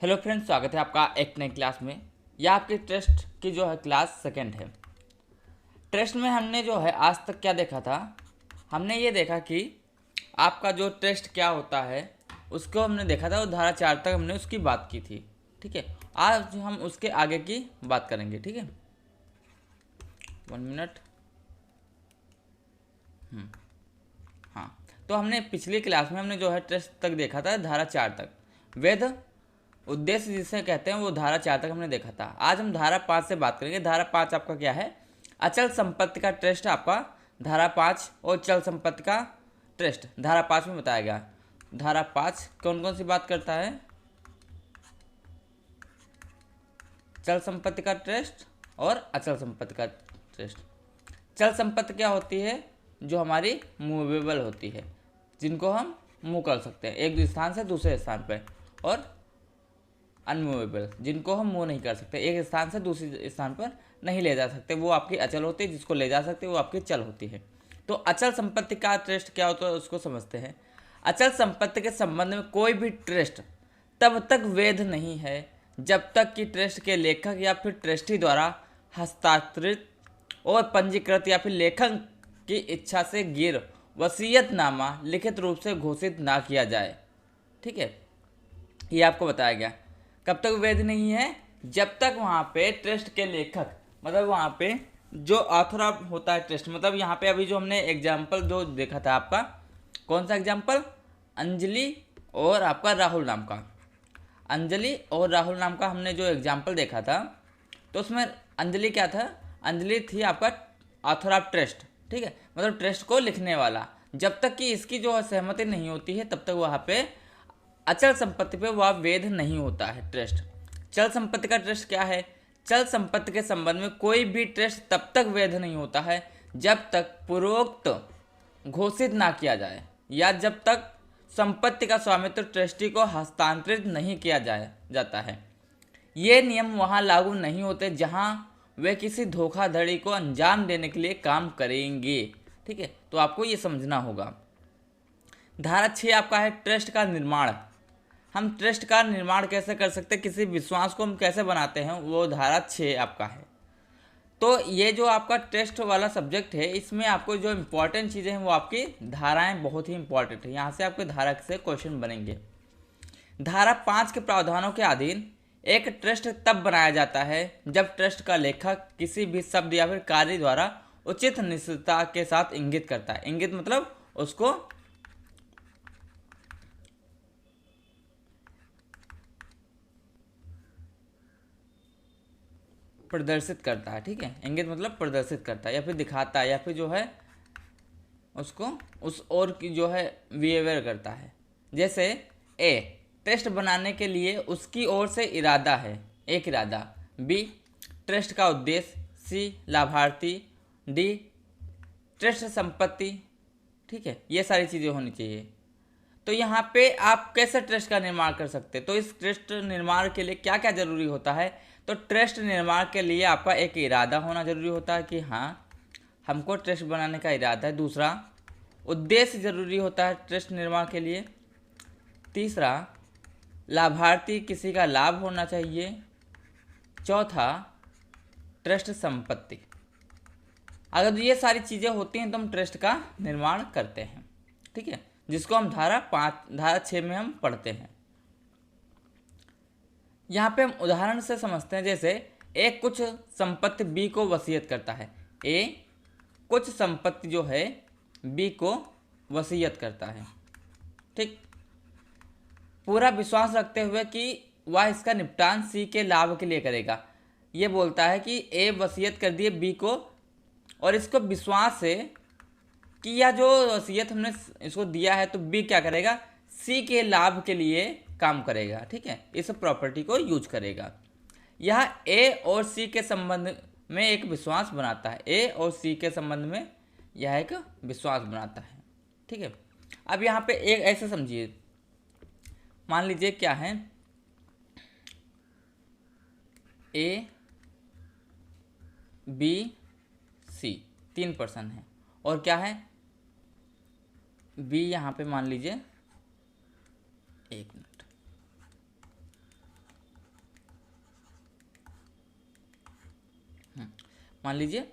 Hello friends, स्वागत है आपका एक नई क्लास में। यह आपकी टेस्ट की जो है क्लास सेकंड है। टेस्ट में हमने जो है आज तक क्या देखा था, हमने ये देखा कि आपका जो टेस्ट क्या होता है उसको हमने देखा था, वो धारा 4 तक हमने उसकी बात की थी। ठीक है, आज हम उसके आगे की बात करेंगे। ठीक है, 1 मिनट। हाँ, तो हमने पिछली क्लास में हमने जो है टेस्ट तक देखा था, धारा 4 तक। वैध उद्देश्य जिसे कहते हैं वो धारा 4 तक हमने देखा था। आज हम धारा 5 से बात करेंगे। धारा 5 आपका क्या है? अचल संपत्ति का ट्रस्ट आपका धारा 5 और चल संपत्ति का ट्रस्ट धारा 5 में बताया गया। धारा 5 कौन कौन सी बात करता है? चल संपत्ति का ट्रस्ट और अचल संपत्ति का ट्रस्ट। चल संपत्ति क्या होती है? जो हमारी मूवेबल होती है, जिनको हम मूव कर सकते हैं एक स्थान से दूसरे स्थान पर। और अनमूवेबल, जिनको हम मूव नहीं कर सकते, एक स्थान से दूसरे स्थान पर नहीं ले जा सकते, वो आपकी अचल होती है। जिसको ले जा सकते वो आपकी चल होती है। तो अचल संपत्ति का ट्रस्ट क्या होता है उसको समझते हैं। अचल संपत्ति के संबंध में कोई भी ट्रस्ट तब तक वैध नहीं है जब तक कि ट्रस्ट के लेखक या फिर ट्रस्टी द्वारा हस्ताक्षरित और पंजीकृत या फिर लेखक की इच्छा से गिर वसीयतनामा लिखित रूप से घोषित ना किया जाए। ठीक है, ये आपको बताया गया। कब तक वैध नहीं है? जब तक वहाँ पे ट्रस्ट के लेखक, मतलब वहाँ पे जो ऑथर होता है ट्रस्ट, मतलब यहाँ पे अभी जो हमने एग्जाम्पल जो देखा था आपका, कौन सा एग्जाम्पल? अंजलि और आपका राहुल नाम का। अंजलि और राहुल नाम का हमने जो एग्जाम्पल देखा था, तो उसमें अंजलि क्या था? अंजलि थी आपका ऑथर ऑफ ट्रस्ट। ठीक है, मतलब ट्रस्ट को लिखने वाला। जब तक कि इसकी जो सहमति नहीं होती है तब तक वहाँ पे अचल संपत्ति पे वह वैध नहीं होता है ट्रस्ट। चल संपत्ति का ट्रस्ट क्या है? चल संपत्ति के संबंध में कोई भी ट्रस्ट तब तक वैध नहीं होता है जब तक पूर्वोक्त घोषित ना किया जाए, या जब तक संपत्ति का स्वामित्व ट्रस्टी को हस्तांतरित नहीं किया जाता है। ये नियम वहाँ लागू नहीं होते जहाँ वे किसी धोखाधड़ी को अंजाम देने के लिए काम करेंगे। ठीक है, तो आपको ये समझना होगा। धारा 6 आपका है ट्रस्ट का निर्माण। हम ट्रस्ट का निर्माण कैसे कर सकते हैं, किसी विश्वास को हम कैसे बनाते हैं, वो धारा 6 आपका है। तो ये जो आपका ट्रस्ट वाला सब्जेक्ट है, इसमें आपको जो इम्पोर्टेंट चीज़ें हैं वो आपकी धाराएं बहुत ही इंपॉर्टेंट है। यहाँ से आपके धारा से क्वेश्चन बनेंगे। धारा 5 के प्रावधानों के अधीन एक ट्रस्ट तब बनाया जाता है जब ट्रस्ट का लेखक किसी भी शब्द या फिर कार्य द्वारा उचित निश्चितता के साथ इंगित करता है। इंगित मतलब उसको प्रदर्शित करता है। ठीक है, इंगित मतलब प्रदर्शित करता है या फिर दिखाता है, या फिर जो है उसको उस और की जो है बिहेवियर करता है। जैसे ए, ट्रस्ट बनाने के लिए उसकी ओर से इरादा है, एक इरादा। बी, ट्रस्ट का उद्देश्य। सी, लाभार्थी। डी, ट्रस्ट संपत्ति। ठीक है, ये सारी चीज़ें होनी चाहिए। तो यहाँ पे आप कैसे ट्रस्ट का निर्माण कर सकते हैं? तो इस ट्रस्ट निर्माण के लिए क्या क्या जरूरी होता है? तो ट्रस्ट निर्माण के लिए आपका एक इरादा होना जरूरी होता है कि हाँ, हमको ट्रस्ट बनाने का इरादा है। दूसरा, उद्देश्य जरूरी होता है ट्रस्ट निर्माण के लिए। तीसरा, लाभार्थी किसी का लाभ होना चाहिए। चौथा, ट्रस्ट संपत्ति। अगर ये सारी चीज़ें होती हैं तो हम ट्रस्ट का निर्माण करते हैं। ठीक है, जिसको हम धारा 6 में हम पढ़ते हैं। यहाँ पे हम उदाहरण से समझते हैं। जैसे ए कुछ संपत्ति बी को वसीयत करता है। ए कुछ संपत्ति जो है बी को वसीयत करता है। ठीक, पूरा विश्वास रखते हुए कि वह इसका निपटान सी के लाभ के लिए करेगा। ये बोलता है कि ए वसीयत कर दिए बी को, और इसको विश्वास है कि यह जो वसीयत हमने इसको दिया है तो बी क्या करेगा, सी के लाभ के लिए काम करेगा। ठीक है, इस प्रॉपर्टी को यूज करेगा। यह ए और सी के संबंध में एक विश्वास बनाता है। ए और सी के संबंध में यह एक विश्वास बनाता है। ठीक है, अब यहाँ पे एक ऐसे समझिए, मान लीजिए क्या है, ए बी सी 3 पर्सन है, और क्या है बी। यहाँ पे मान लीजिए, एक मिनट, मान लीजिए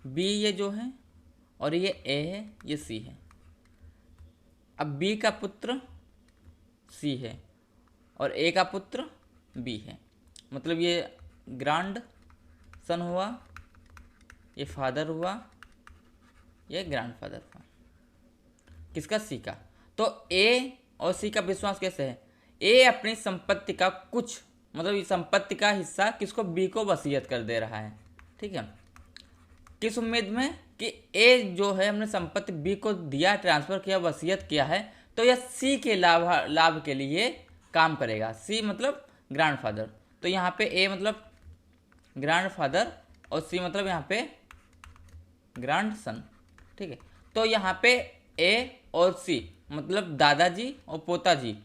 बी ये जो है और ये ए है, ये सी है। अब बी का पुत्र सी है और ए का पुत्र बी है, मतलब ये ग्रांड सन हुआ, ये फादर हुआ, ये ग्रैंडफादर हुआ। किसका? सी का। तो ए और सी का विश्वास कैसे है? ए अपनी संपत्ति का कुछ, मतलब इस संपत्ति का हिस्सा किसको? बी को वसीयत कर दे रहा है। ठीक है, किस उम्मीद में कि ए जो है हमने संपत्ति बी को दिया, ट्रांसफर किया, वसीयत किया है, तो यह सी के लाभ के लिए काम करेगा। सी मतलब ग्रैंडफादर, तो यहाँ पे ए मतलब ग्रैंडफादर और सी मतलब यहाँ पे ग्रैंडसन। ठीक है, तो यहाँ पे ए और सी मतलब दादाजी और पोताजी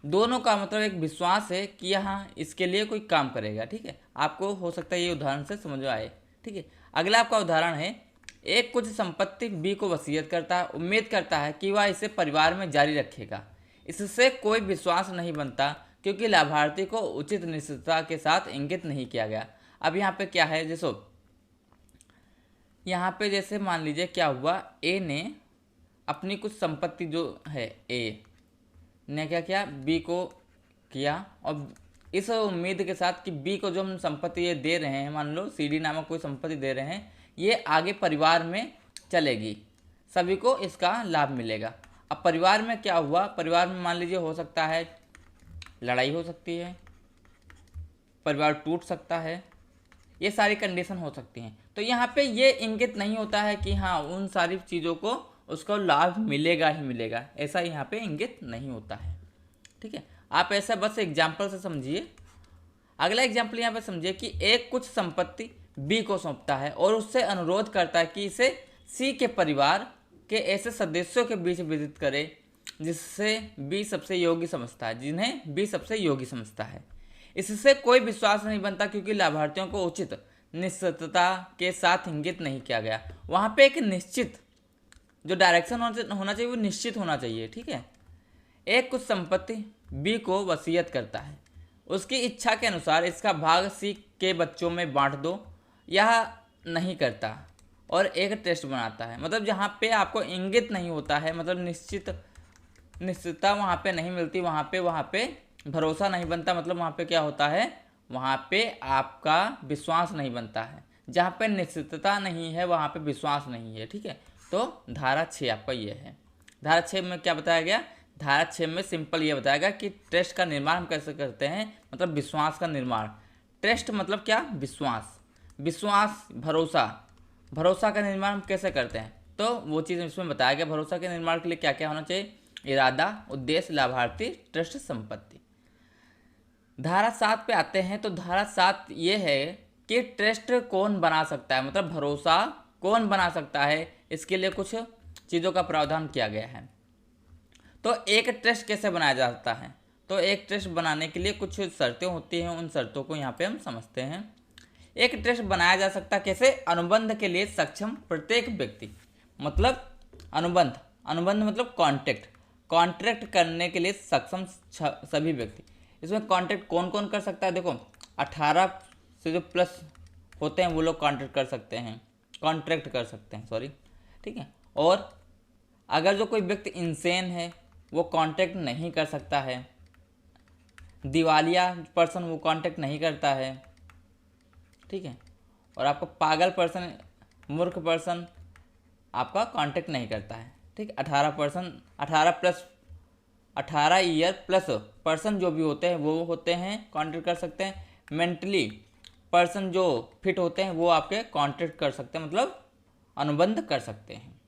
दोनों का मतलब एक विश्वास है कि यहाँ इसके लिए कोई काम करेगा। ठीक है, आपको हो सकता है ये उदाहरण से समझ आए। ठीक है, अगला आपका उदाहरण है, एक कुछ संपत्ति बी को वसीयत करता है, उम्मीद करता है कि वह इसे परिवार में जारी रखेगा। इससे कोई विश्वास नहीं बनता क्योंकि लाभार्थी को उचित निश्चितता के साथ इंगित नहीं किया गया। अब यहाँ पे क्या है, जैसो यहाँ पे जैसे मान लीजिए क्या हुआ, ए ने अपनी कुछ संपत्ति जो है, ए ने क्या किया, बी को किया, और इस उम्मीद के साथ कि बी को जो हम संपत्ति ये दे रहे हैं, मान लो सीडी नामक कोई संपत्ति दे रहे हैं, ये आगे परिवार में चलेगी, सभी को इसका लाभ मिलेगा। अब परिवार में क्या हुआ, परिवार में मान लीजिए हो सकता है लड़ाई हो सकती है, परिवार टूट सकता है, ये सारी कंडीशन हो सकती हैं। तो यहाँ पे ये इंगित नहीं होता है कि हाँ उन सारी चीज़ों को उसको लाभ मिलेगा ही मिलेगा, ऐसा यहाँ पे इंगित नहीं होता है। ठीक है, आप ऐसा बस एग्जाम्पल से समझिए। अगला एग्जाम्पल यहाँ पे समझिए कि एक कुछ संपत्ति बी को सौंपता है और उससे अनुरोध करता है कि इसे सी के परिवार के ऐसे सदस्यों के बीच वितरित करे जिससे बी सबसे योग्य समझता है, जिन्हें बी सबसे योग्य समझता है। इससे कोई विश्वास नहीं बनता क्योंकि लाभार्थियों को उचित निश्चितता के साथ इंगित नहीं किया गया। वहाँ पे एक निश्चित जो डायरेक्शन होना चाहिए वो निश्चित होना चाहिए। ठीक है, एक कुछ संपत्ति बी को वसीयत करता है, उसकी इच्छा के अनुसार इसका भाग सी के बच्चों में बांट दो, यह नहीं करता और एक टेस्ट बनाता है। मतलब जहाँ पे आपको इंगित नहीं होता है, मतलब निश्चितता वहाँ पे नहीं मिलती, वहाँ पे भरोसा नहीं बनता, मतलब वहाँ पे क्या होता है, वहाँ पे आपका विश्वास नहीं बनता है। जहाँ पे निश्चितता नहीं है वहाँ पे विश्वास नहीं है। ठीक है, तो धारा 6 आपका ये है। धारा 6 में क्या बताया गया, धारा 6 में सिंपल ये बताया गया कि ट्रस्ट का निर्माण हम कैसे करते हैं, मतलब विश्वास का निर्माण। ट्रस्ट मतलब क्या, विश्वास, भरोसा का निर्माण हम कैसे करते हैं, तो वो चीज़ इसमें बताया गया। भरोसा के निर्माण के लिए क्या क्या होना चाहिए, इरादा, उद्देश्य, लाभार्थी, ट्रस्ट, संपत्ति। धारा 7 पे आते हैं, तो धारा 7 ये है कि ट्रस्ट कौन बना सकता है, मतलब भरोसा कौन बना सकता है, इसके लिए कुछ चीज़ों का प्रावधान किया गया है। तो एक ट्रस्ट कैसे बनाया जाता है, तो एक ट्रस्ट बनाने के लिए कुछ शर्तें होती हैं, उन शर्तों को यहाँ पे हम समझते हैं। एक ट्रस्ट बनाया जा सकता है कैसे, अनुबंध के लिए सक्षम प्रत्येक व्यक्ति, मतलब अनुबंध मतलब कॉन्ट्रैक्ट करने के लिए सक्षम सभी व्यक्ति। इसमें कॉन्ट्रैक्ट कौन कौन कर सकता है, देखो 18 से जो प्लस होते हैं वो लोग कॉन्ट्रैक्ट कर सकते हैं, सॉरी। ठीक है, और अगर जो कोई व्यक्ति इंसेन है वो कॉन्ट्रैक्ट नहीं कर सकता है, दिवालिया पर्सन वो कॉन्ट्रैक्ट नहीं करता है। ठीक है, और आपका पागल पर्सन, मूर्ख पर्सन आपका कॉन्ट्रैक्ट नहीं करता है। ठीक, 18 ईयर प्लस पर्सन जो भी होते हैं वो होते हैं कॉन्ट्रैक्ट कर सकते हैं। मेंटली पर्सन जो फिट होते हैं वो आपके कॉन्ट्रैक्ट कर सकते हैं, मतलब अनुबंध कर सकते हैं।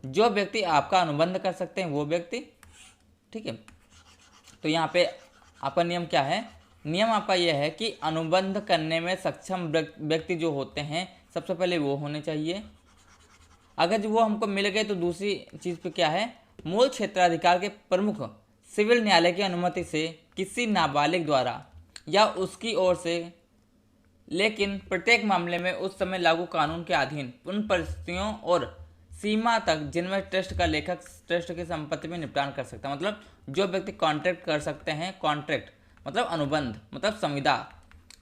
जो व्यक्ति आपका अनुबंध कर सकते हैं वो व्यक्ति। ठीक है, तो यहाँ पे आपका नियम क्या है, नियम आपका यह है कि अनुबंध करने में सक्षम व्यक्ति जो होते हैं सबसे पहले वो होने चाहिए। अगर जो वो हमको मिल गए तो दूसरी चीज़ पे क्या है, मूल क्षेत्राधिकार के प्रमुख सिविल न्यायालय की अनुमति से किसी नाबालिग द्वारा या उसकी ओर से, लेकिन प्रत्येक मामले में उस समय लागू कानून के अधीन उन परिस्थितियों और सीमा तक जिनमें ट्रस्ट का लेखक ट्रस्ट की संपत्ति में निपटान कर सकता है। मतलब जो व्यक्ति कॉन्ट्रैक्ट कर सकते हैं, कॉन्ट्रैक्ट मतलब अनुबंध मतलब संविदा,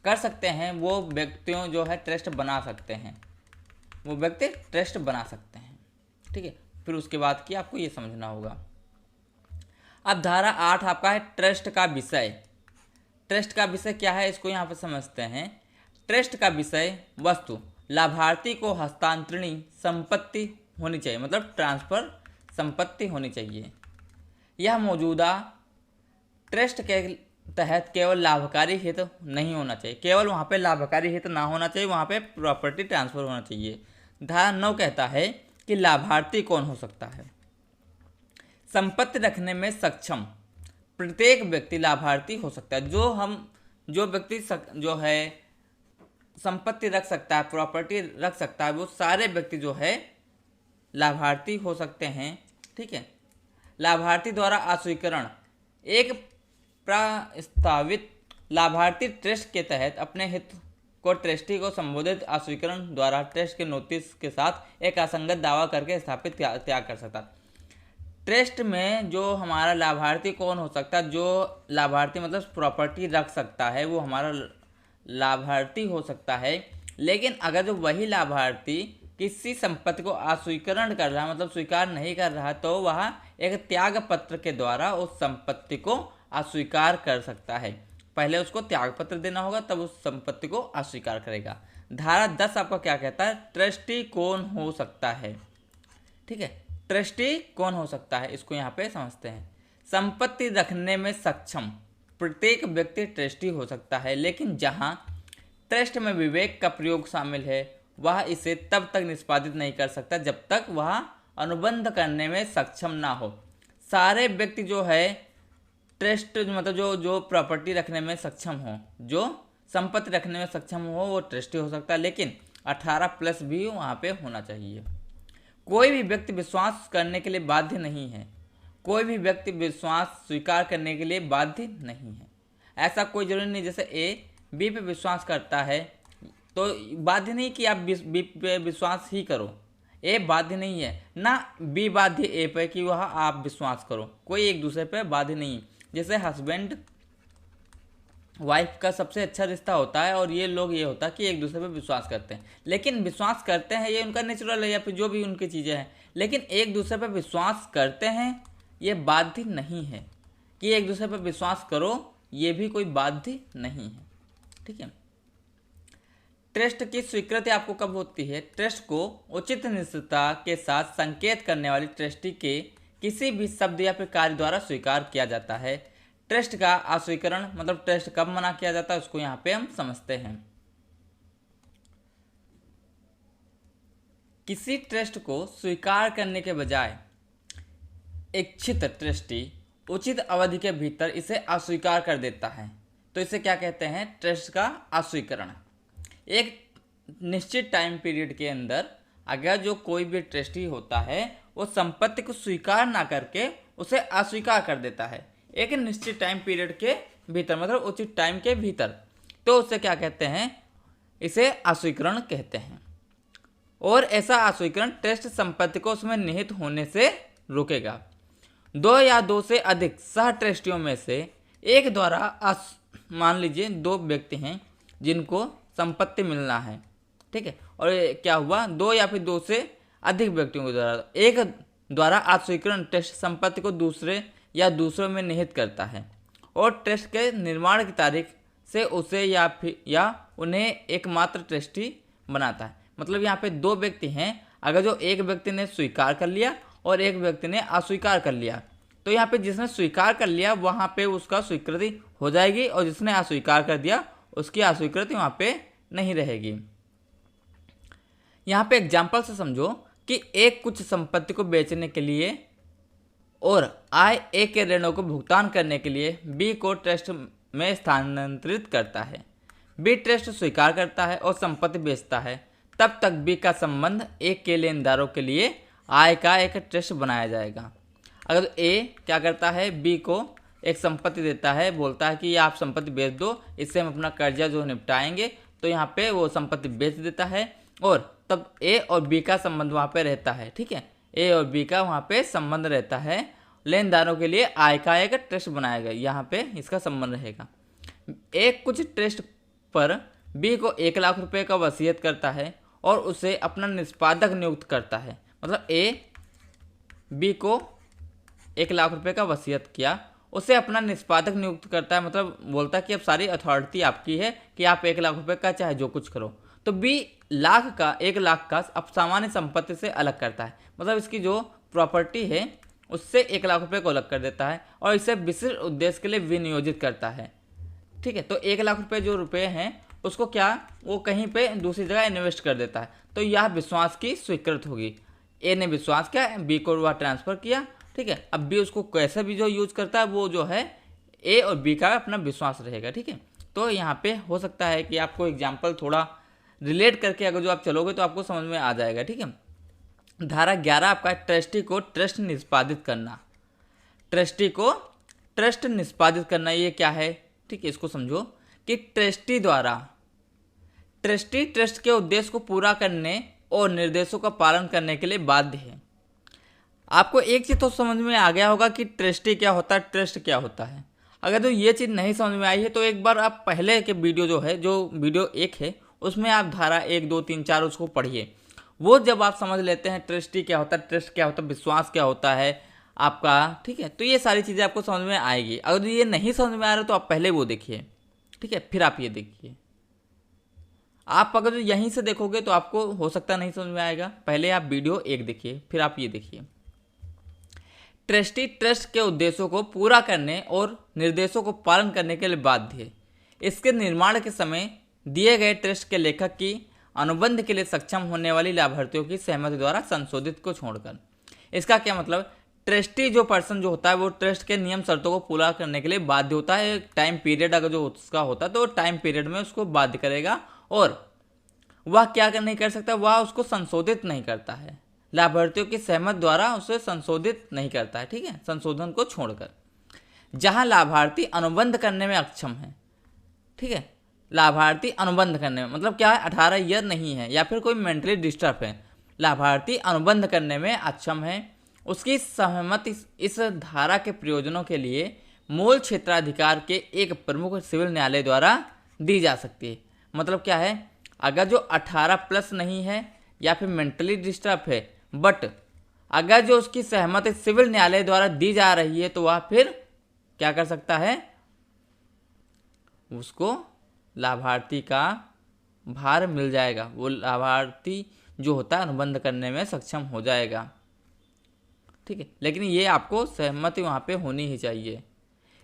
कर सकते हैं वो व्यक्तियों जो है ट्रस्ट बना सकते हैं, वो व्यक्ति ट्रस्ट बना सकते हैं। ठीक है, फिर उसके बाद की आपको ये समझना होगा। अब धारा 8 आपका है ट्रस्ट का विषय। ट्रस्ट का विषय क्या है, इसको यहाँ पर समझते हैं। ट्रस्ट का विषय वस्तु लाभार्थी को हस्तांतरणी संपत्ति होनी चाहिए, मतलब ट्रांसफर संपत्ति होनी चाहिए। यह मौजूदा ट्रस्ट के तहत केवल लाभकारी हित नहीं होना चाहिए, केवल वहाँ पे लाभकारी हित ना होना चाहिए, वहाँ पे प्रॉपर्टी ट्रांसफर होना चाहिए। धारा 9 कहता है कि लाभार्थी कौन हो सकता है। संपत्ति रखने में सक्षम प्रत्येक व्यक्ति लाभार्थी हो सकता है। जो व्यक्ति जो है संपत्ति रख सकता है, प्रॉपर्टी रख सकता है, वो सारे व्यक्ति जो है लाभार्थी हो सकते हैं। ठीक है, लाभार्थी द्वारा अस्वीकरण एक प्रस्तावित लाभार्थी ट्रस्ट के तहत अपने हित को ट्रस्टी को संबोधित अस्वीकरण द्वारा ट्रस्ट के नोटिस के साथ एक असंगत दावा करके स्थापित त्याग कर सकता है। ट्रस्ट में जो हमारा लाभार्थी कौन हो सकता है, जो लाभार्थी मतलब प्रॉपर्टी रख सकता है वो हमारा लाभार्थी हो सकता है। लेकिन अगर जो वही लाभार्थी किसी संपत्ति को अस्वीकरण कर रहा है, मतलब स्वीकार नहीं कर रहा, तो वह एक त्याग पत्र के द्वारा उस संपत्ति को अस्वीकार कर सकता है। पहले उसको त्याग पत्र देना होगा, तब उस संपत्ति को अस्वीकार करेगा। धारा 10 आपका क्या कहता है, ट्रस्टी कौन हो सकता है। ठीक है, ट्रस्टी कौन हो सकता है, इसको यहाँ पे समझते हैं। संपत्ति रखने में सक्षम प्रत्येक व्यक्ति ट्रस्टी हो सकता है, लेकिन जहाँ ट्रस्ट में विवेक का प्रयोग शामिल है वह इसे तब तक निष्पादित नहीं कर सकता जब तक वह अनुबंध करने में सक्षम ना हो। सारे व्यक्ति जो है ट्रस्ट मतलब जो प्रॉपर्टी रखने में सक्षम हो, जो संपत्ति रखने में सक्षम हो, वो ट्रस्टी हो सकता है, लेकिन 18+ भी वहाँ पे होना चाहिए। कोई भी व्यक्ति विश्वास करने के लिए बाध्य नहीं है, कोई भी व्यक्ति विश्वास स्वीकार करने के लिए बाध्य नहीं है। ऐसा कोई जरूरी नहीं जैसे ए बी पे विश्वास करता है तो बाध्य नहीं कि आप बी पे विश्वास ही करो, ए बाध्य नहीं है ना बी बाध्य ए पे कि वह आप विश्वास करो, कोई एक दूसरे पे बाध्य नहीं। जैसे हस्बैंड वाइफ का सबसे अच्छा रिश्ता होता है और ये लोग ये होता है कि एक दूसरे पे विश्वास करते हैं, लेकिन विश्वास करते हैं ये उनका नेचुरल है या फिर जो भी उनकी चीज़ें हैं, लेकिन एक दूसरे पे विश्वास करते हैं ये बाध्य नहीं है कि एक दूसरे पे विश्वास करो, ये भी कोई बाध्य नहीं है। ठीक है, ट्रस्ट की स्वीकृति आपको कब होती है, ट्रस्ट को उचित निश्चितता के साथ संकेत करने वाली ट्रस्टी के किसी भी शब्द या फिर कार्य द्वारा स्वीकार किया जाता है। ट्रस्ट का अस्वीकरण मतलब ट्रस्ट कब मना किया जाता है उसको यहाँ पे हम समझते हैं। किसी ट्रस्ट को स्वीकार करने के बजाय इच्छित ट्रस्टी उचित अवधि के भीतर इसे अस्वीकार कर देता है तो इसे क्या कहते हैं, ट्रस्ट का अस्वीकरण। एक निश्चित टाइम पीरियड के अंदर अगर जो कोई भी ट्रस्टी होता है वो संपत्ति को स्वीकार ना करके उसे अस्वीकार कर देता है एक निश्चित टाइम पीरियड के भीतर, मतलब उचित टाइम के भीतर, तो उसे क्या कहते हैं, इसे अस्वीकरण कहते हैं। और ऐसा अस्वीकरण ट्रस्ट संपत्ति को उसमें निहित होने से रोकेगा। 2 या 2 से अधिक सह ट्रस्टियों में से एक द्वारा मान लीजिए 2 व्यक्ति हैं जिनको संपत्ति मिलना है, ठीक है, और क्या हुआ 2 या फिर 2 से अधिक व्यक्तियों के द्वारा एक द्वारा अस्वीकरण ट्रस्ट संपत्ति को दूसरे या दूसरों में निहित करता है और ट्रस्ट के निर्माण की तारीख से उसे या उन्हें एकमात्र ट्रस्टी बनाता है। मतलब यहाँ पे 2 व्यक्ति हैं, अगर जो एक व्यक्ति ने स्वीकार कर लिया और एक व्यक्ति ने अस्वीकार कर लिया तो यहाँ पे जिसने स्वीकार कर लिया वहाँ पे उसका स्वीकृति हो जाएगी और जिसने अस्वीकार कर दिया उसकी अस्वीकृति वहाँ पे नहीं रहेगी। यहाँ पे एग्जाम्पल से समझो कि एक कुछ संपत्ति को बेचने के लिए और आय ए के ऋणों को भुगतान करने के लिए बी को ट्रस्ट में स्थानांतरित करता है। बी ट्रस्ट स्वीकार करता है और संपत्ति बेचता है, तब तक बी का संबंध ए के लेनदारों के लिए आय का एक ट्रस्ट बनाया जाएगा। अगर ए क्या करता है, बी को एक संपत्ति देता है, बोलता है कि आप संपत्ति बेच दो, इससे हम अपना कर्जा जो निपटाएंगे, तो यहाँ पे वो संपत्ति बेच देता है और तब ए और बी का संबंध वहाँ पे रहता है। ठीक है, ए और बी का वहाँ पे संबंध रहता है, लेनदारों के लिए आय का एक ट्रस्ट बनाया गया, यहाँ पे इसका संबंध रहेगा। एक कुछ ट्रस्ट पर बी को 1 लाख रुपए का वसीयत करता है और उसे अपना निष्पादक नियुक्त करता है। मतलब ए बी को 1 लाख रुपए का वसीयत किया, उसे अपना निष्पादक नियुक्त करता है, मतलब बोलता है कि अब सारी अथॉरिटी आपकी है कि आप 1 लाख रुपए का चाहे जो कुछ करो। तो बी 1 लाख का अब सामान्य संपत्ति से अलग करता है, मतलब इसकी जो प्रॉपर्टी है उससे 1 लाख रुपए को अलग कर देता है और इसे विशिष्ट उद्देश्य के लिए विनियोजित करता है। ठीक है, तो 1 लाख रुपए जो रुपए हैं उसको क्या वो कहीं पे दूसरी जगह इन्वेस्ट कर देता है। तो यह विश्वास की स्वीकृत होगी। ए ने विश्वास किया, बी को वह ट्रांसफर किया। ठीक है, अब बी उसको कैसे भी जो यूज करता है वो जो है ए और बी का अपना विश्वास रहेगा। ठीक है, तो यहाँ पे हो सकता है कि आपको एग्जाम्पल थोड़ा रिलेट करके अगर जो आप चलोगे तो आपको समझ में आ जाएगा। ठीक है, धारा 11 आपका ट्रस्टी को ट्रस्ट निष्पादित करना। ट्रस्टी को ट्रस्ट निष्पादित करना ये क्या है? ठीक है, इसको समझो कि ट्रस्टी ट्रस्ट के उद्देश्य को पूरा करने और निर्देशों का पालन करने के लिए बाध्य है। आपको एक चीज़ तो समझ में आ गया होगा कि ट्रस्टी क्या होता है, ट्रस्ट क्या होता है। अगर तो ये चीज़ नहीं समझ में आई है तो एक बार आप पहले के वीडियो जो वीडियो 1 है उसमें आप धारा 1, 2, 3, 4 उसको पढ़िए। वो जब आप समझ लेते हैं ट्रस्टी क्या होता है, ट्रस्ट क्या होता है, विश्वास क्या होता है आपका, ठीक है, तो ये सारी चीज़ें आपको समझ में आएगी। अगर ये नहीं समझ में आ रहा तो आप पहले वो देखिए। ठीक है, फिर आप ये देखिए। आप अगर यहीं से देखोगे तो आपको हो सकता नहीं समझ में आएगा। पहले आप वीडियो 1 देखिए, फिर आप ये देखिए। ट्रस्टी ट्रस्ट के उद्देश्यों को पूरा करने और निर्देशों को पालन करने के लिए बाध्य है। इसके निर्माण के समय दिए गए ट्रस्ट के लेखक की अनुबंध के लिए सक्षम होने वाली लाभार्थियों की सहमति द्वारा संशोधित को छोड़कर। इसका क्या मतलब? ट्रस्टी जो पर्सन जो होता है वो ट्रस्ट के नियम शर्तों को पूरा करने के लिए बाध्य होता है। टाइम पीरियड अगर जो उसका होता है तो टाइम पीरियड में उसको बाध्य करेगा और वह क्या नहीं कर सकता, वह उसको संशोधित नहीं करता है। लाभार्थियों की सहमति द्वारा उसे संशोधित नहीं करता है। ठीक है, संशोधन को छोड़कर। जहां लाभार्थी अनुबंध करने में अक्षम है। ठीक है, लाभार्थी अनुबंध करने में मतलब क्या है, 18 ईयर नहीं है या फिर कोई मेंटली डिस्टर्ब है, लाभार्थी अनुबंध करने में अक्षम है, उसकी सहमति इस धारा के प्रयोजनों के लिए मूल क्षेत्राधिकार के एक प्रमुख सिविल न्यायालय द्वारा दी जा सकती है। मतलब क्या है, अगर जो 18 प्लस नहीं है या फिर मेंटली डिस्टर्ब है, बट अगर जो उसकी सहमति सिविल न्यायालय द्वारा दी जा रही है तो वह फिर क्या कर सकता है, उसको लाभार्थी का भार मिल जाएगा। वो लाभार्थी जो होता है अनुबंध करने में सक्षम हो जाएगा। ठीक है, लेकिन ये आपको सहमति वहाँ पे होनी ही चाहिए।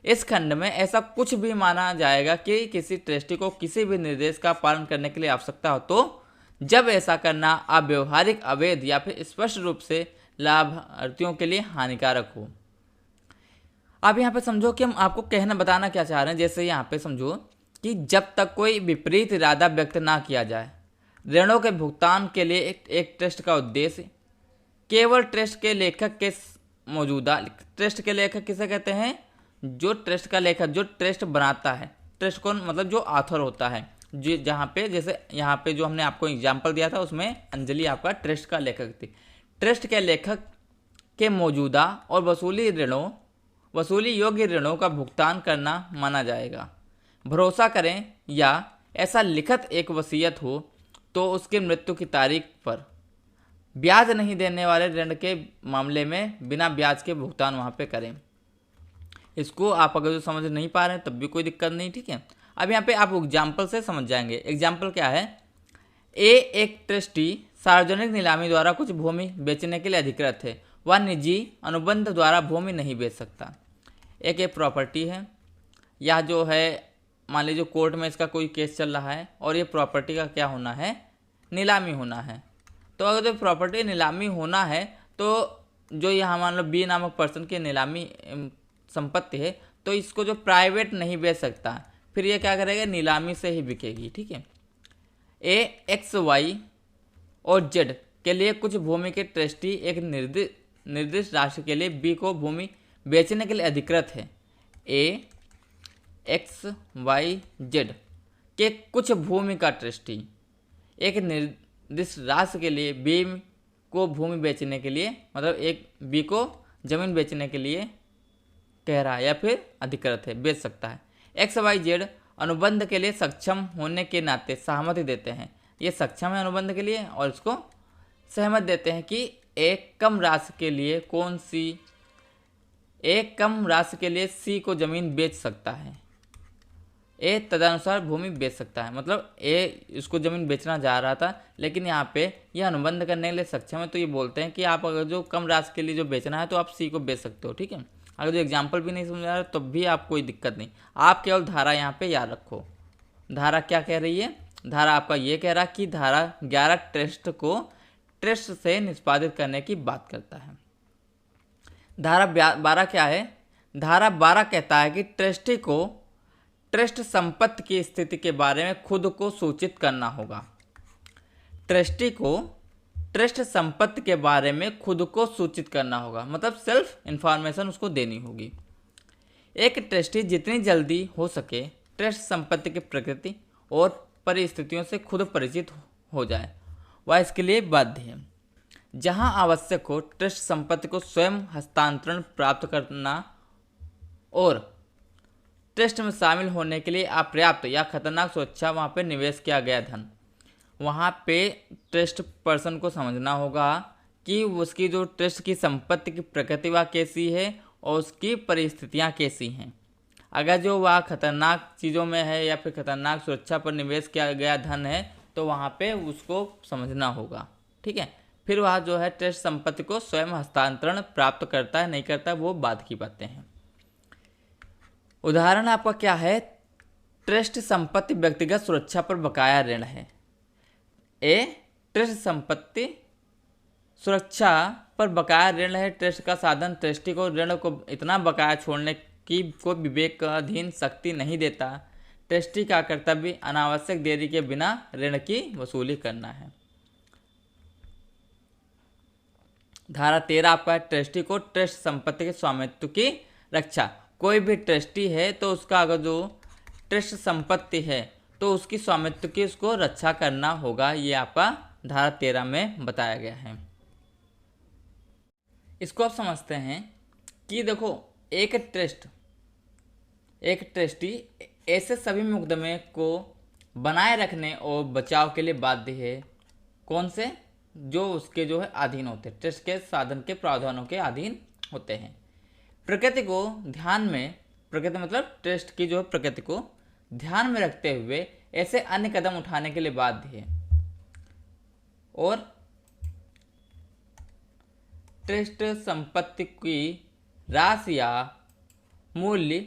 इस खंड में ऐसा कुछ भी माना जाएगा कि किसी ट्रस्टी को किसी भी निर्देश का पालन करने के लिए आवश्यकता हो तो जब ऐसा करना अव्यवहारिक, अवैध या फिर स्पष्ट रूप से लाभार्थियों के लिए हानिकारक हो। अब यहाँ पे समझो कि हम आपको कहना बताना क्या चाह रहे हैं। जैसे यहाँ पे समझो कि जब तक कोई विपरीत इरादा व्यक्त ना किया जाए, ऋणों के भुगतान के लिए एक ट्रस्ट का उद्देश्य केवल ट्रस्ट के लेखक के मौजूदा, ट्रस्ट के लेखक किसे कहते हैं, जो ट्रस्ट का लेखक जो ट्रस्ट बनाता है, ट्रस्ट कौन मतलब जो ऑथर होता है, जो जहाँ पे जैसे यहाँ पे जो हमने आपको एग्जाम्पल दिया था उसमें अंजलि आपका ट्रस्ट का लेखक थी। ट्रस्ट के लेखक के मौजूदा और वसूली योग्य ऋणों का भुगतान करना माना जाएगा। भरोसा करें या ऐसा लिखित एक वसीयत हो तो उसकी मृत्यु की तारीख पर ब्याज नहीं देने वाले ऋण के मामले में बिना ब्याज के भुगतान वहाँ पे करें। इसको आप अगर जो समझ नहीं पा रहे हैं तब भी कोई दिक्कत नहीं। ठीक है, अब यहाँ पे आप एग्जाम्पल से समझ जाएंगे। एग्जाम्पल क्या है, एक ट्रस्टी सार्वजनिक नीलामी द्वारा कुछ भूमि बेचने के लिए अधिकृत है, वह निजी अनुबंध द्वारा भूमि नहीं बेच सकता। एक प्रॉपर्टी है, यह जो है मान लीजिए कोर्ट में इसका कोई केस चल रहा है और ये प्रॉपर्टी का क्या होना है, नीलामी होना है। तो अगर जो प्रॉपर्टी नीलामी होना है तो जो यहाँ मान लो बी नामक पर्सन की नीलामी संपत्ति है तो इसको जो प्राइवेट नहीं बेच सकता, फिर ये क्या करेगा, नीलामी से ही बिकेगी। ठीक है, ए, एक्स, वाई और जेड के लिए कुछ भूमि के ट्रस्टी एक निर्दिष्ट राशि के लिए बी को भूमि बेचने के लिए अधिकृत है। ए, एक्स, वाई, जेड के कुछ भूमि का ट्रस्टी एक निर्दिष्ट राशि के लिए बी को भूमि बेचने के लिए, मतलब एक बी को जमीन बेचने के लिए कह रहा है या फिर अधिकृत है, बेच सकता है। एक्स, वाई, जेड अनुबंध के लिए सक्षम होने के नाते सहमति देते हैं। ये सक्षम है अनुबंध के लिए और इसको सहमत देते हैं कि एक कम राशि के लिए सी को जमीन बेच सकता है, ए तदनुसार भूमि बेच सकता है। मतलब ए इसको ज़मीन बेचना जा रहा था, लेकिन यहाँ पे यह अनुबंध करने के लिए सक्षम है, तो ये बोलते हैं कि आप अगर जो कम राशि के लिए जो बेचना है तो आप सी को बेच सकते हो। ठीक है, अगर जो एग्जाम्पल भी नहीं समझ आ रहा तो भी आप कोई दिक्कत नहीं, आप केवल धारा यहाँ पे याद रखो। धारा क्या कह रही है? धारा आपका ये कह रहा कि धारा 11 ट्रस्ट को ट्रस्ट से निष्पादित करने की बात करता है। धारा 12 क्या है? धारा 12 कहता है कि ट्रस्टी को ट्रस्ट संपत्ति की स्थिति के बारे में खुद को सूचित करना होगा। ट्रस्टी को ट्रस्ट संपत्ति के बारे में खुद को सूचित करना होगा, मतलब सेल्फ इंफॉर्मेशन उसको देनी होगी। एक ट्रस्टी जितनी जल्दी हो सके ट्रस्ट संपत्ति की प्रकृति और परिस्थितियों से खुद परिचित हो जाए वह इसके लिए बाध्य है। जहां आवश्यक हो ट्रस्ट संपत्ति को स्वयं हस्तांतरण प्राप्त करना और ट्रस्ट में शामिल होने के लिए अपर्याप्त या खतरनाक सुरक्षा वहाँ पे निवेश किया गया धन, वहाँ पे ट्रस्ट पर्सन को समझना होगा कि उसकी जो ट्रस्ट की संपत्ति की प्रकृति वह कैसी है और उसकी परिस्थितियाँ कैसी हैं। अगर जो वह खतरनाक चीज़ों में है या फिर खतरनाक सुरक्षा पर निवेश किया गया धन है तो वहाँ पे उसको समझना होगा। ठीक है, फिर वह जो है ट्रस्ट संपत्ति को स्वयं हस्तांतरण प्राप्त करता है नहीं करता वो बाद की बातें हैं। उदाहरण आपका क्या है? ट्रस्ट संपत्ति व्यक्तिगत सुरक्षा पर बकाया ऋण है। ए ट्रस्ट संपत्ति सुरक्षा पर बकाया ऋण है। ट्रस्ट का साधन ट्रस्टी को ऋण को इतना बकाया छोड़ने की कोई विवेक का अधीन शक्ति नहीं देता। ट्रस्टी का कर्तव्य अनावश्यक देरी के बिना ऋण की वसूली करना है। धारा 13 आपका ट्रस्टी को ट्रस्ट संपत्ति के स्वामित्व की रक्षा। कोई भी ट्रस्टी है तो उसका अगर जो ट्रस्ट संपत्ति है तो उसकी स्वामित्व की उसको रक्षा करना होगा। ये आपका धारा 13 में बताया गया है। इसको आप समझते हैं कि देखो एक ट्रस्टी ऐसे सभी मुकदमे को बनाए रखने और बचाव के लिए बाध्य है। कौन से? जो उसके जो है अधीन होते हैं, ट्रस्ट के साधन के प्रावधानों के अधीन होते हैं। प्रकृति को ध्यान में, प्रकृति मतलब ट्रस्ट की जो है प्रकृति को ध्यान में रखते हुए ऐसे अन्य कदम उठाने के लिए बाध्य है। और ट्रस्ट संपत्ति की राशि या मूल्य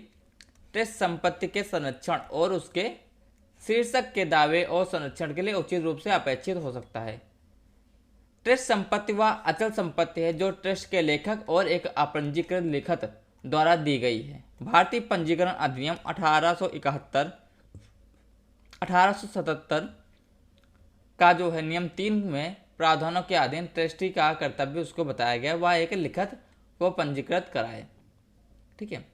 ट्रस्ट संपत्ति के संरक्षण और उसके शीर्षक के दावे और संरक्षण के लिए उचित रूप से अपेक्षित हो सकता है। ट्रस्ट संपत्ति वह अचल संपत्ति है जो ट्रस्ट के लेखक और एक अपंजीकृत लिखत द्वारा दी गई है। भारतीय पंजीकरण अधिनियम 1877 का जो है नियम 3 में प्रावधानों के अधीन ट्रस्टी का कर्तव्य उसको बताया गया वह एक लिखत को पंजीकृत कराए। ठीक है,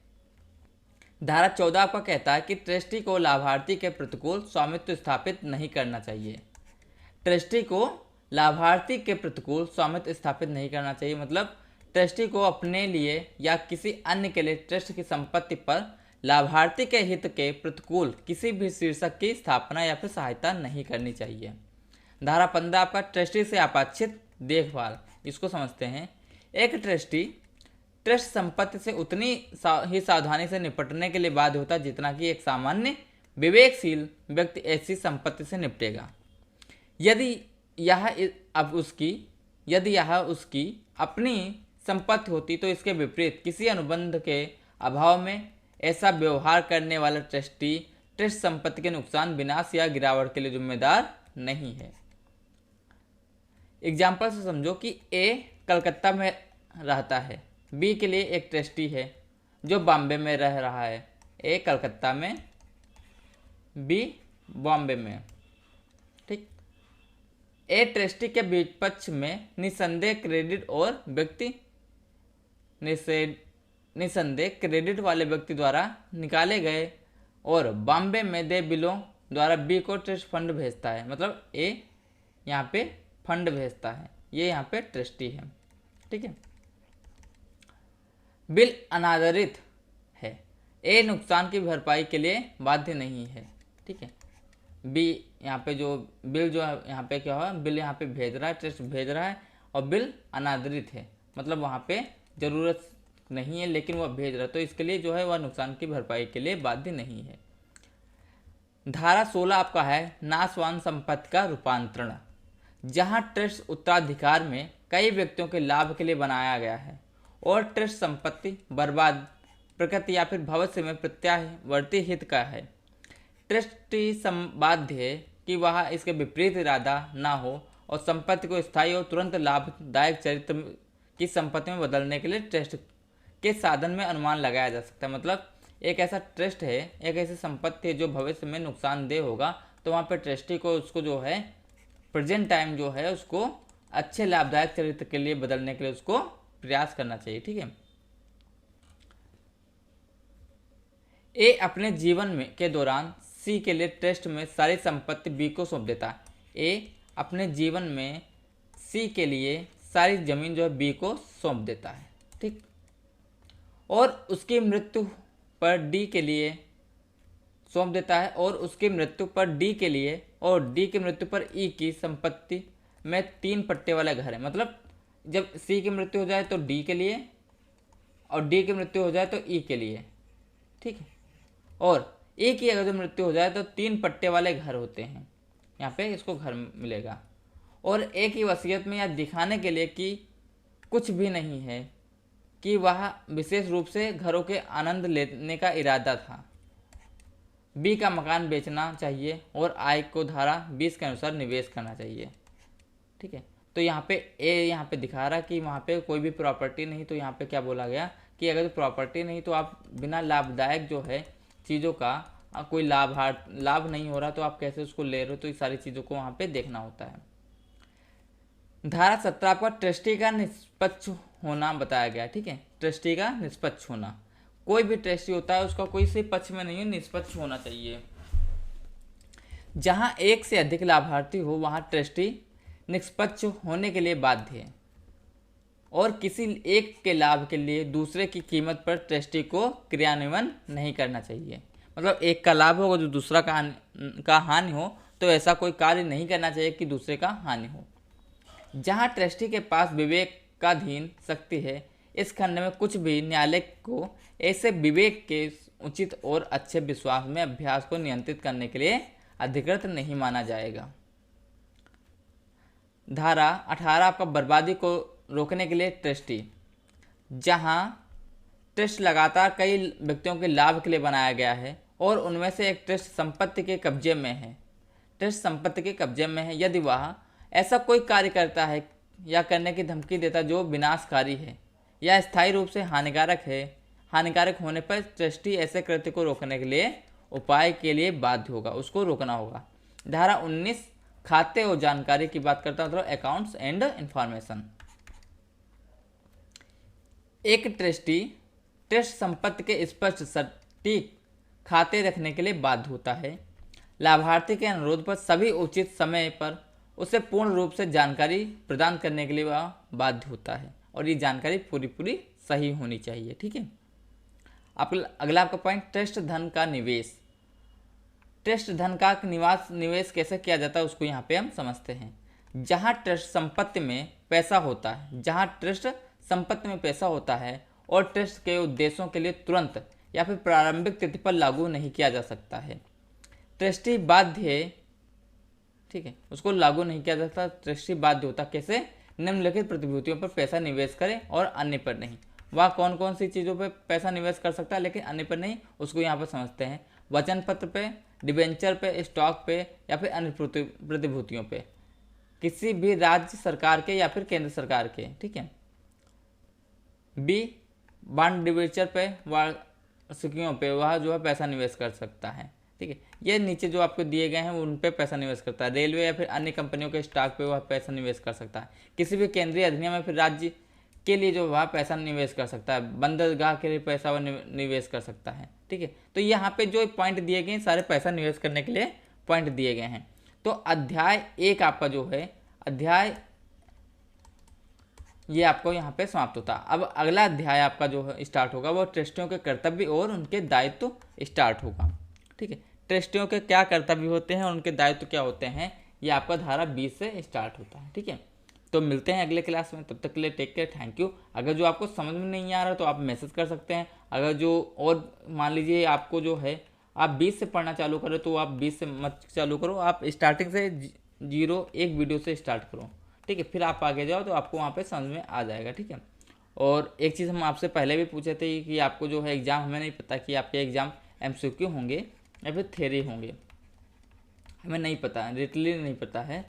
धारा 14 आपका कहता है कि ट्रस्टी को लाभार्थी के प्रतिकूल स्वामित्व स्थापित नहीं करना चाहिए। ट्रस्टी को लाभार्थी के प्रतिकूल स्वामित्व स्थापित नहीं करना चाहिए, मतलब ट्रस्टी को अपने लिए या किसी अन्य के लिए ट्रस्ट की संपत्ति पर लाभार्थी के हित के प्रतिकूल किसी भी शीर्षक की स्थापना या फिर सहायता नहीं करनी चाहिए। धारा 15 आपका ट्रस्टी से अपेक्षित देखभाल। इसको समझते हैं। एक ट्रस्टी ट्रस्ट संपत्ति से उतनी ही सावधानी से निपटने के लिए बाध्य होता है जितना कि एक सामान्य विवेकशील व्यक्ति ऐसी संपत्ति से निपटेगा। यदि यह उसकी अपनी संपत्ति होती तो इसके विपरीत किसी अनुबंध के अभाव में ऐसा व्यवहार करने वाला ट्रस्टी ट्रस्ट संपत्ति के नुकसान, विनाश या गिरावट के लिए जिम्मेदार नहीं है। एग्जाम्पल से समझो कि ए कलकत्ता में रहता है, बी के लिए एक ट्रस्टी है जो बॉम्बे में रह रहा है। ए कलकत्ता में, बी बॉम्बे में। ठीक, ए ट्रस्टी के विपक्ष में निसंदेह क्रेडिट और व्यक्ति निसंदेह क्रेडिट वाले व्यक्ति द्वारा निकाले गए और बॉम्बे में दे बिलों द्वारा बी को ट्रस्ट फंड भेजता है। मतलब ए यहाँ पे फंड भेजता है, ये यहाँ पे ट्रस्टी है। ठीक है, बिल अनादरित है। ए नुकसान की भरपाई के लिए बाध्य नहीं है। ठीक है। बी यहाँ पे जो बिल जो है यहाँ पे क्या हुआ, बिल यहाँ पे भेज रहा है, ट्रस्ट भेज रहा है और बिल अनादरित है, मतलब वहाँ पे ज़रूरत नहीं है लेकिन वह भेज रहा है, तो इसके लिए जो है वह नुकसान की भरपाई के लिए बाध्य नहीं है। धारा 16 आपका है नाशवान संपत्ति का रूपांतरण। जहाँ ट्रस्ट उत्तराधिकार में कई व्यक्तियों के लाभ के लिए बनाया गया है और ट्रस्ट संपत्ति बर्बाद प्रकृति या फिर भविष्य में प्रत्यावर्ती हित का है, ट्रस्टी बाध्य है कि वह इसके विपरीत इरादा ना हो और संपत्ति को स्थायी और तुरंत लाभदायक चरित्र की संपत्ति में बदलने के लिए ट्रस्ट के साधन में अनुमान लगाया जा सकता है। मतलब एक ऐसा ट्रस्ट है, एक ऐसी संपत्ति है जो भविष्य में नुकसानदेह होगा, तो वहाँ पे ट्रस्टी को उसको जो है प्रेजेंट टाइम जो है उसको अच्छे लाभदायक चरित्र के लिए बदलने के लिए उसको प्रयास करना चाहिए। ठीक है। ए अपने जीवन में के दौरान सी के लिए ट्रस्ट में सारी संपत्ति बी को सौंप देता है। ए अपने जीवन में सी के लिए सारी जमीन जो है बी को सौंप देता है। ठीक। और उसकी मृत्यु पर डी के लिए सौंप देता है और उसकी मृत्यु पर डी के लिए और डी की मृत्यु पर ई की संपत्ति में 3 पट्टे वाला घर है। मतलब जब सी की मृत्यु हो जाए तो डी के लिए और डी की मृत्यु हो जाए तो ई के लिए। ठीक है। और ए की अगर जो मृत्यु हो जाए तो 3 पट्टे वाले घर होते हैं, यहाँ पे इसको घर मिलेगा। और ए की वसीयत में यह दिखाने के लिए कि कुछ भी नहीं है कि वह विशेष रूप से घरों के आनंद लेने का इरादा था, बी का मकान बेचना चाहिए और आय को धारा 20 के अनुसार निवेश करना चाहिए। ठीक है। तो यहाँ पे ए यहाँ पे दिखा रहा कि वहाँ पे कोई भी प्रॉपर्टी नहीं, तो यहाँ पे क्या बोला गया कि अगर प्रॉपर्टी नहीं तो आप बिना लाभदायक जो है चीज़ों का कोई लाभ नहीं हो रहा तो आप कैसे उसको ले रहे हो, तो इस सारी चीज़ों को वहाँ पे देखना होता है। धारा 17 आपका ट्रस्टी का निष्पक्ष होना बताया गया। ठीक है। ट्रस्टी का निष्पक्ष होना, कोई भी ट्रस्टी होता है उसका कोई से पक्ष में नहीं है, निष्पक्ष होना चाहिए। जहाँ एक से अधिक लाभार्थी हो वहाँ ट्रस्टी निष्पक्ष होने के लिए बाध्य है और किसी एक के लाभ के लिए दूसरे की कीमत पर ट्रस्टी को क्रियान्वयन नहीं करना चाहिए। मतलब एक का लाभ होगा जो दूसरा का हानि हो, तो ऐसा कोई कार्य नहीं करना चाहिए कि दूसरे का हानि हो। जहाँ ट्रस्टी के पास विवेकाधीन शक्ति है, इस खंड में कुछ भी न्यायालय को ऐसे विवेक के उचित और अच्छे विश्वास में अभ्यास को नियंत्रित करने के लिए अधिकृत नहीं माना जाएगा। धारा 18 आपका बर्बादी को रोकने के लिए ट्रस्टी। जहां ट्रस्ट लगातार कई व्यक्तियों के लाभ के लिए बनाया गया है और उनमें से एक ट्रस्ट संपत्ति के कब्जे में है, ट्रस्ट संपत्ति के कब्जे में है, यदि वह ऐसा कोई कार्य करता है या करने की धमकी देता जो विनाशकारी है या स्थायी रूप से हानिकारक होने पर ट्रस्टी ऐसे कृत्य को रोकने के लिए उपाय के लिए बाध्य होगा, उसको रोकना होगा। धारा 19 खाते और जानकारी की बात करता है, मतलब अकाउंट्स एंड इंफॉर्मेशन। एक ट्रस्टी ट्रस्ट संपत्ति के स्पष्ट सटीक खाते रखने के लिए बाध्य होता है। लाभार्थी के अनुरोध पर सभी उचित समय पर उसे पूर्ण रूप से जानकारी प्रदान करने के लिए वह बाध्य होता है और ये जानकारी पूरी सही होनी चाहिए। ठीक है। अगला आपका पॉइंट ट्रस्ट धन का निवेश। ट्रस्ट धन का निवेश कैसे किया जाता है उसको यहाँ पे हम समझते हैं। जहाँ ट्रस्ट संपत्ति में पैसा होता है, जहाँ ट्रस्ट संपत्ति में पैसा होता है और ट्रस्ट के उद्देश्यों के लिए तुरंत या फिर प्रारंभिक तिथि पर लागू नहीं किया जा सकता है, ट्रस्टी बाध्य है। ठीक है। उसको लागू नहीं किया जा सकता, ट्रस्टी बाध्य होता कैसे, निम्नलिखित प्रतिभूतियों पर पैसा निवेश करे और अन्य पर नहीं। वह कौन कौन सी चीज़ों पर पैसा निवेश कर सकता है लेकिन अन्य पर नहीं, उसको यहाँ पर समझते हैं। वचन पत्र पे, डिबेंचर पे, स्टॉक पे या फिर अन्य प्रतिभूतियों पे, किसी भी राज्य सरकार के या फिर केंद्र सरकार के। ठीक है। बी बॉन्ड डिबेंचर पे, वार्षिकियों पे वह जो है पैसा निवेश कर सकता है। ठीक है। ये नीचे जो आपको दिए गए हैं उन पे पैसा निवेश करता है। रेलवे या फिर अन्य कंपनियों के स्टॉक पे वह पैसा निवेश कर सकता है। किसी भी केंद्रीय अधिनियम या फिर राज्य के लिए जो वह पैसा निवेश कर सकता है। बंदरगाह के लिए पैसा वह निवेश कर सकता है। ठीक है। तो यहाँ पे जो पॉइंट दिए गए हैं सारे पैसा निवेश करने के लिए पॉइंट दिए गए हैं। तो अध्याय 1 आपका जो है, अध्याय ये आपको यहाँ पे समाप्त होता है। अब अगला अध्याय आपका जो है स्टार्ट होगा वो ट्रस्टियों के कर्तव्य और उनके दायित्व स्टार्ट होगा। ठीक है, ट्रस्टियों के क्या कर्तव्य होते हैं और उनके दायित्व क्या होते हैं, ये आपका धारा 20 से स्टार्ट होता है। ठीक है, तो मिलते हैं अगले क्लास में, तब तक के लिए टेक केयर, थैंक यू। अगर जो आपको समझ में नहीं आ रहा तो आप मैसेज कर सकते हैं। अगर जो और मान लीजिए आपको जो है आप 20 से पढ़ना चालू करो तो आप 20 से मत चालू करो, आप स्टार्टिंग से 1 वीडियो से स्टार्ट करो। ठीक है, फिर आप आगे जाओ तो आपको वहाँ पे समझ में आ जाएगा। ठीक है, और एक चीज़ हम आपसे पहले भी पूछे थे कि आपको जो है एग्ज़ाम, हमें नहीं पता कि आपके एग्ज़ाम MCQ होंगे या फिर थ्योरी होंगे, हमें नहीं पता, लिटरली नहीं पता है।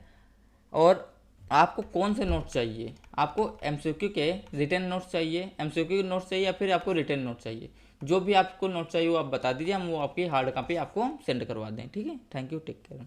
और आपको कौन से नोट्स चाहिए, आपको MCQ के रिटन नोट्स चाहिए, MCQ नोट्स चाहिए या फिर आपको रिटन नोट्स चाहिए, जो भी आपको नोट्स चाहिए वो आप बता दीजिए, हम वो आपकी हार्ड कॉपी आपको सेंड करवा दें। ठीक है, थैंक यू, टेक केयर।